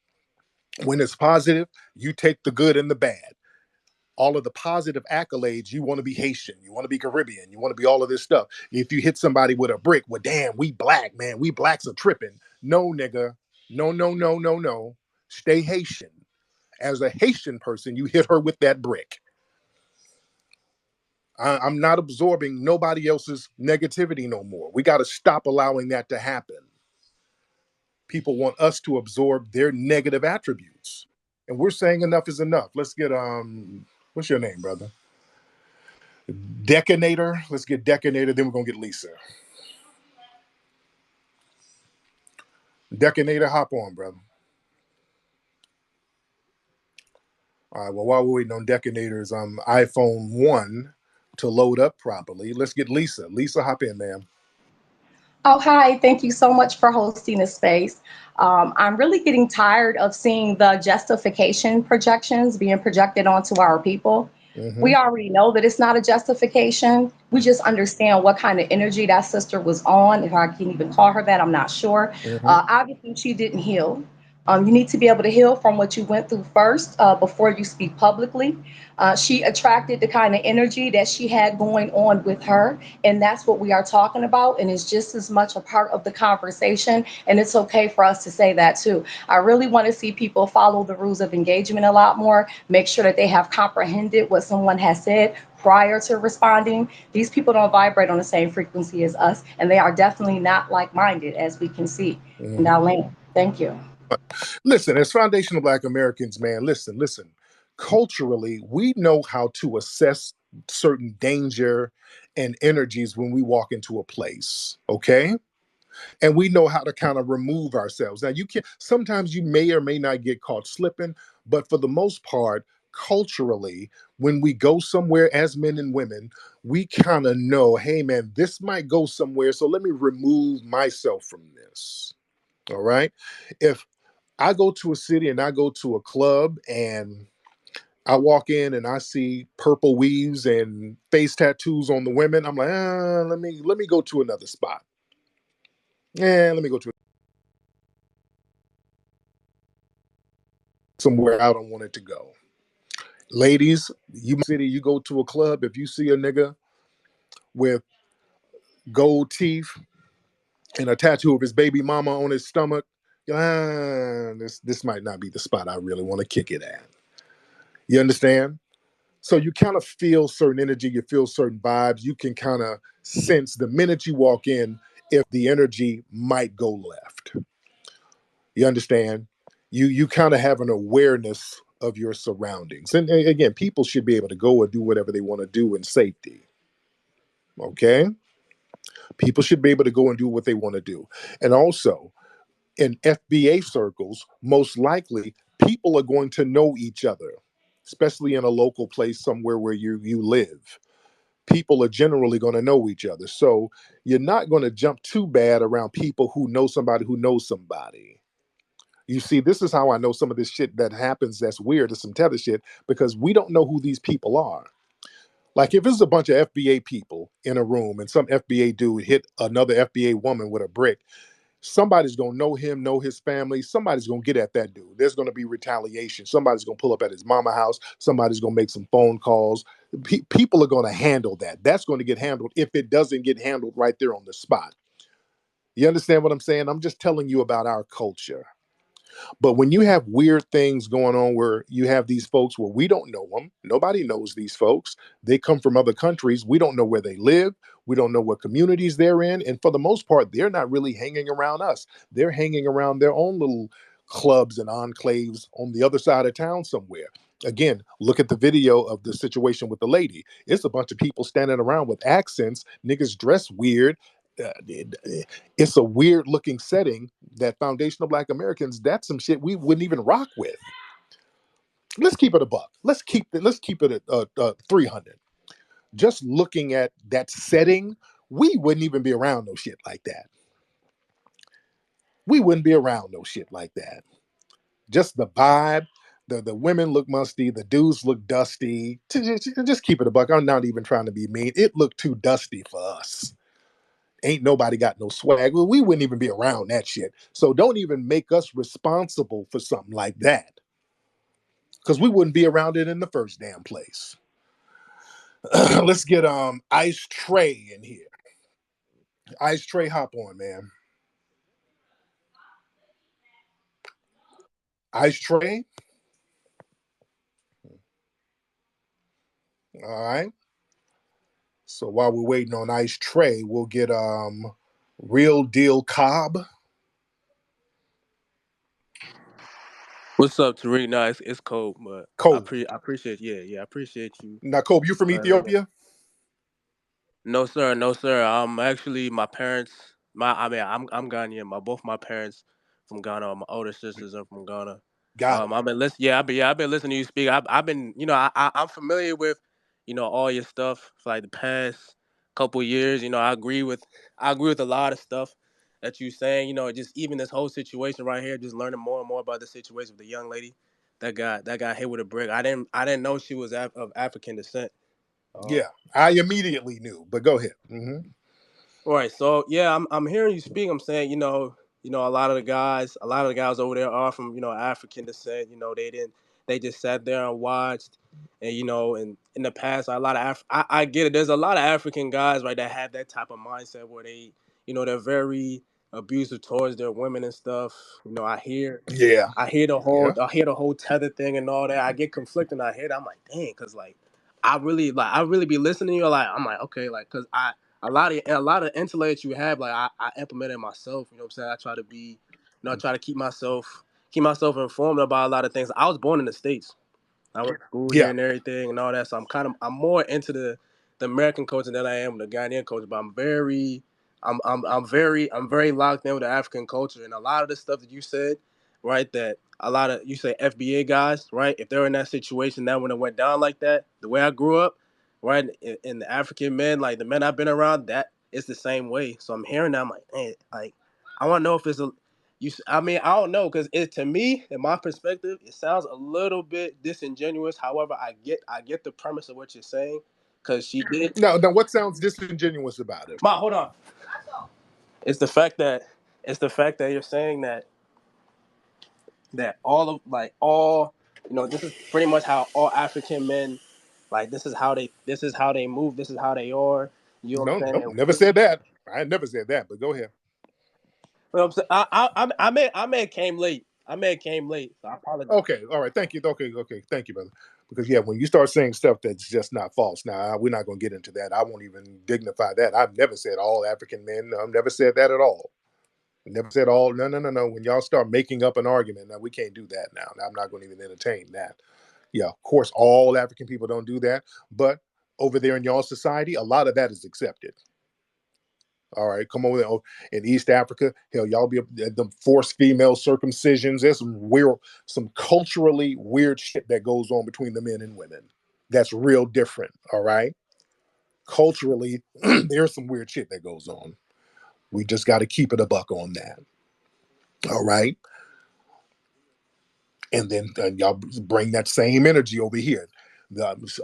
[SPEAKER 1] when it's positive, you take the good and the bad. All of the positive accolades, you want to be Haitian, you want to be Caribbean, you want to be all of this stuff. If you hit somebody with a brick, well, damn, we black, man, we blacks are tripping. No, nigga, no. Stay Haitian. As a Haitian person, you hit her with that brick. I'm not absorbing nobody else's negativity no more. We got to stop allowing that to happen. People want us to absorb their negative attributes. And we're saying enough is enough. Let's get what's your name, brother? Decanator. Let's get Decanator, then we're gonna get Lisa. Decanator, hop on, brother. All right, well, while we're waiting on Decanator's iPhone 1 to load up properly, let's get Lisa. Lisa, hop in, ma'am.
[SPEAKER 14] Oh, hi. Thank you so much for hosting this space. I'm really getting tired of seeing the justification projections being projected onto our people.
[SPEAKER 1] Mm-hmm.
[SPEAKER 14] We already know that it's not a justification. We just understand what kind of energy that sister was on. If I can even call her that, I'm not sure.
[SPEAKER 1] Mm-hmm.
[SPEAKER 14] Obviously, she didn't heal. You need to be able to heal from what you went through first before you speak publicly. She attracted the kind of energy that she had going on with her, and that's what we are talking about. And it's just as much a part of the conversation. And it's okay for us to say that too. I really want to see people follow the rules of engagement a lot more, make sure that they have comprehended what someone has said prior to responding. These people don't vibrate on the same frequency as us, and they are definitely not like minded, as we can see. And
[SPEAKER 1] Mm-hmm.
[SPEAKER 14] I'll land. Thank you.
[SPEAKER 1] Listen, as foundational Black Americans, man, listen. Culturally, we know how to assess certain danger and energies when we walk into a place, okay? And we know how to kind of remove ourselves. Now, you can sometimes you may or may not get caught slipping, but for the most part, culturally, when we go somewhere as men and women, we kind of know, hey man, this might go somewhere, so let me remove myself from this. All right. If I go to a city and I go to a club and I walk in and I see purple weaves and face tattoos on the women, I'm like, let me go to another spot. Yeah, let me go to somewhere I don't want it to go. Ladies, you go to a club, if you see a nigga with gold teeth and a tattoo of his baby mama on his stomach, this might not be the spot I really want to kick it at. You understand? So you kind of feel certain energy, you feel certain vibes. You can kind of sense the minute you walk in if the energy might go left. You understand? You kind of have an awareness of your surroundings. And again, people should be able to go and do whatever they want to do in safety. Okay? People should be able to go and do what they want to do. And also, in FBA circles, most likely people are going to know each other, especially in a local place somewhere where you live. People are generally going to know each other. So you're not going to jump too bad around people who know somebody who knows somebody. You see, this is how I know some of this shit that happens that's weird is some tether shit, because we don't know who these people are. Like if it's a bunch of FBA people in a room and some FBA dude hit another FBA woman with a brick, somebody's gonna know him, know his family. Somebody's gonna get at that dude. There's gonna be retaliation. Somebody's gonna pull up at his mama house. Somebody's gonna make some phone calls. People are gonna handle that. That's going to get handled if it doesn't get handled right there on the spot. You understand what I'm saying? I'm just telling you about our culture. But when you have weird things going on where you have these folks where we don't know them, nobody knows these folks. They come from other countries. We don't know where they live. We don't know what communities they're in. And for the most part, they're not really hanging around us. They're hanging around their own little clubs and enclaves on the other side of town somewhere. Again, look at the video of the situation with the lady. It's a bunch of people standing around with accents, niggas dressed weird. Uh, it's a weird looking setting that foundational Black Americans, that's some shit we wouldn't even rock with. Let's keep it a buck. Let's keep it at 300. Just looking at that setting, we wouldn't even be around no shit like that. We wouldn't be around no shit like that. Just the vibe. The women look musty. The dudes look dusty. Just keep it a buck. I'm not even trying to be mean. It looked too dusty for us. Ain't nobody got no swag. Well, we wouldn't even be around that shit. So don't even make us responsible for something like that, because we wouldn't be around it in the first damn place. Let's get Ice Tray in here. Ice Tray, hop on, man. Ice Tray. All right. So while we're waiting on Ice Tray, we'll get Real Deal Cobb.
[SPEAKER 15] What's up, Tariq? No, it's cold, but
[SPEAKER 1] Kobe.
[SPEAKER 15] I appreciate I appreciate you.
[SPEAKER 1] Now, Kobe, you from Ethiopia?
[SPEAKER 15] No, sir, no, sir. Actually my parents. I'm Ghanaian. Both my parents from Ghana. My older sisters are from Ghana.
[SPEAKER 1] Got it.
[SPEAKER 15] I've been listening. I've been listening to you speak. I've been, I'm familiar with, all your stuff for like the past couple years. I agree with a lot of stuff that you saying. Just even this whole situation right here, just learning more and more about the situation with the young lady that got hit with a brick. I didn't know she was of African descent.
[SPEAKER 1] Yeah, I immediately knew, but go ahead.
[SPEAKER 15] Right. So yeah, I'm hearing you speak. I'm saying, a lot of the guys over there are from, African descent. They just sat there and watched, and and in the past, a lot of I get it. There's a lot of African guys, right, that have that type of mindset where they, they're very abusive towards their women and stuff.
[SPEAKER 1] Yeah, yeah,
[SPEAKER 15] I hear the whole tether thing and all that. I get conflicted. I hear that. I'm like, dang, because I really be listening to you. Like, I'm like, okay, like, because a lot of intellect you have, like I implement it myself. You know what I'm saying? I try to be, I try to keep myself informed about a lot of things. I was born in the States. I went to school here
[SPEAKER 1] yeah,
[SPEAKER 15] and everything and all that. So I'm more into the American culture than I am the Ghanaian culture. But I'm very locked in with the African culture, and a lot of the stuff that you said, right? That a lot of you say FBA guys, right? If they're in that situation, that when it went down like that, the way I grew up, right, in the African men, like the men I've been around, that it's the same way. So I'm hearing that, I'm like, man, like I want to know if it's a I mean, I don't know, because it to me, in my perspective, it sounds a little bit disingenuous. However, I get the premise of what you're saying, because she did.
[SPEAKER 1] Now, what sounds disingenuous about it?
[SPEAKER 15] Ma, hold on. It's the fact that you're saying that all this is pretty much how all African men, like this is how they move, this is how they are. You know what
[SPEAKER 1] No,
[SPEAKER 15] I'm
[SPEAKER 1] no,
[SPEAKER 15] saying?
[SPEAKER 1] never said that. I never said that, but go ahead.
[SPEAKER 15] You know what I'm saying? I may have came late. I may have came late. So I apologize.
[SPEAKER 1] Okay, all right, thank you. Okay, thank you, brother. Because yeah, when you start saying stuff that's just not false, now we're not going to get into that. I won't even dignify that. I've never said all African men. I've never said that at all. Never said all. No, no, no, no. When y'all start making up an argument, now we can't do that. Now I'm not going to even entertain that. Yeah, of course, all African people don't do that, but over there in y'all society, a lot of that is accepted. All right, come over there. Oh, in East Africa, hell, y'all be the forced female circumcisions. There's some culturally weird shit that goes on between the men and women. That's real different. All right, culturally, there's some weird shit that goes on. We just got to keep it a buck on that. All right, and then y'all bring that same energy over here.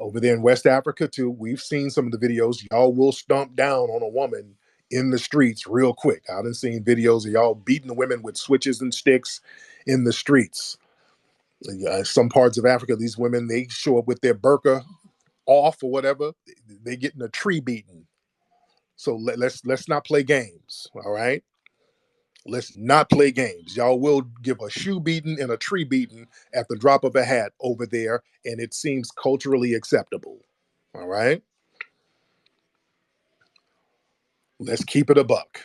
[SPEAKER 1] Over there in West Africa too, we've seen some of the videos. Y'all will stomp down on a woman in the streets real quick. I've been seeing videos of y'all beating the women with switches and sticks in the streets. Some parts of Africa, these women, they show up with their burqa off or whatever. They get in a tree beaten. So let's not play games. All right. Let's not play games. Y'all will give a shoe beating and a tree beating at the drop of a hat over there, and it seems culturally acceptable. All right? Let's keep it a buck.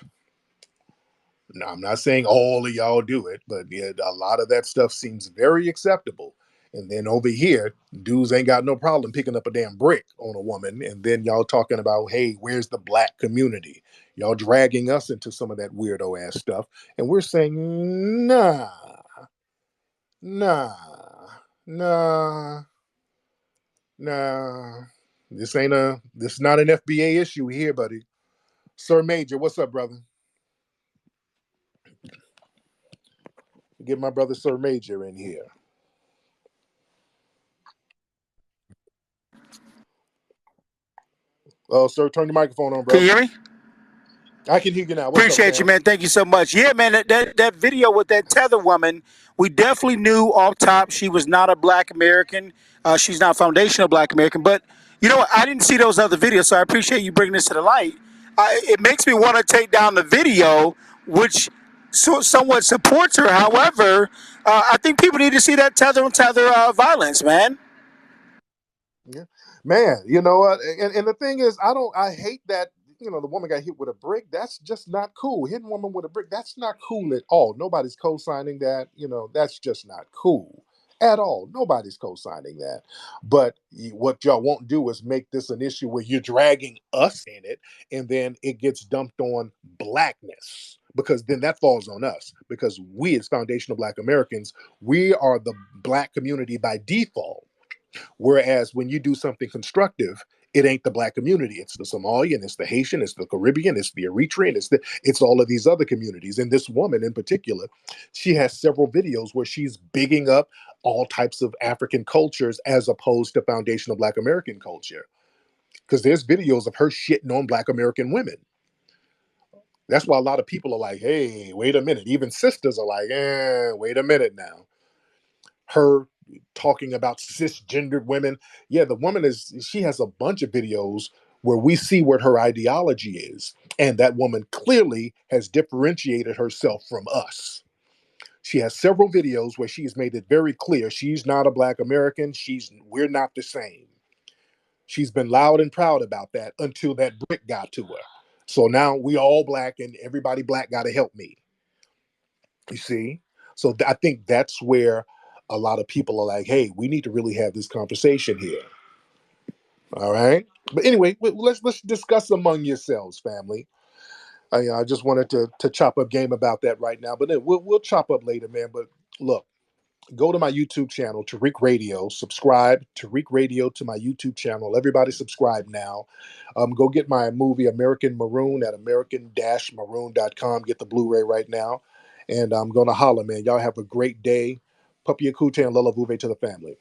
[SPEAKER 1] Now, I'm not saying all of y'all do it, but yeah, a lot of that stuff seems very acceptable. And then over here, dudes ain't got no problem picking up a damn brick on a woman. And then y'all talking about, hey, where's the black community? Y'all dragging us into some of that weirdo ass stuff. And we're saying, nah, nah, nah. This is not an FBA issue here, buddy. Sir Major, what's up, brother? Get my brother Sir Major in here. Oh, sir, turn your microphone on,
[SPEAKER 16] Can you
[SPEAKER 1] brother.
[SPEAKER 16] hear me?
[SPEAKER 1] I can hear you now. What's up,
[SPEAKER 16] Appreciate you,
[SPEAKER 1] fam?
[SPEAKER 16] man. Thank you so much. Yeah, man, that video with that tether woman, we definitely knew off top she was not a black American. She's not foundational black American. But you know what? I didn't see those other videos, so I appreciate you bringing this to the light. It makes me want to take down the video, which somewhat supports her. However, I think people need to see that tether on tether violence, man.
[SPEAKER 1] Yeah. Man, you know what? And the thing is, I hate that, the woman got hit with a brick. That's just not cool. Hitting a woman with a brick, that's not cool at all. Nobody's co-signing that. That's just not cool at all. Nobody's co-signing that. But what y'all won't do is make this an issue where you're dragging us in it, and then it gets dumped on blackness. Because then that falls on us. Because we, as foundational Black Americans, we are the Black community by default. Whereas when you do something constructive, it ain't the black community. It's the Somalian, it's the Haitian, it's the Caribbean, it's the Eritrean, it's all of these other communities. And this woman in particular, she has several videos where she's bigging up all types of African cultures as opposed to foundational Black American culture. Because there's videos of her shitting on Black American women. That's why a lot of people are like, hey, wait a minute. Even sisters are like, wait a minute now. Her talking about cisgendered women. Yeah, the woman she has a bunch of videos where we see what her ideology is. And that woman clearly has differentiated herself from us. She has several videos where she's made it very clear she's not a black American. We're not the same. She's been loud and proud about that until that brick got to her. So now we all black and everybody black got to help me. You see? So I think that's where a lot of people are like, hey, we need to really have this conversation here. All right. But anyway, let's discuss among yourselves, family. I just wanted to chop up game about that right now, but then we'll chop up later, man. But look, go to my YouTube channel, Tariq Radio. Subscribe, Tariq Radio, to my YouTube channel. Everybody subscribe now. Go get my movie American Maroon at american-maroon.com. Get the Blu-ray right now. And I'm going to holler, man. Y'all have a great day. Puppy Akute and Lula Vuve to the family.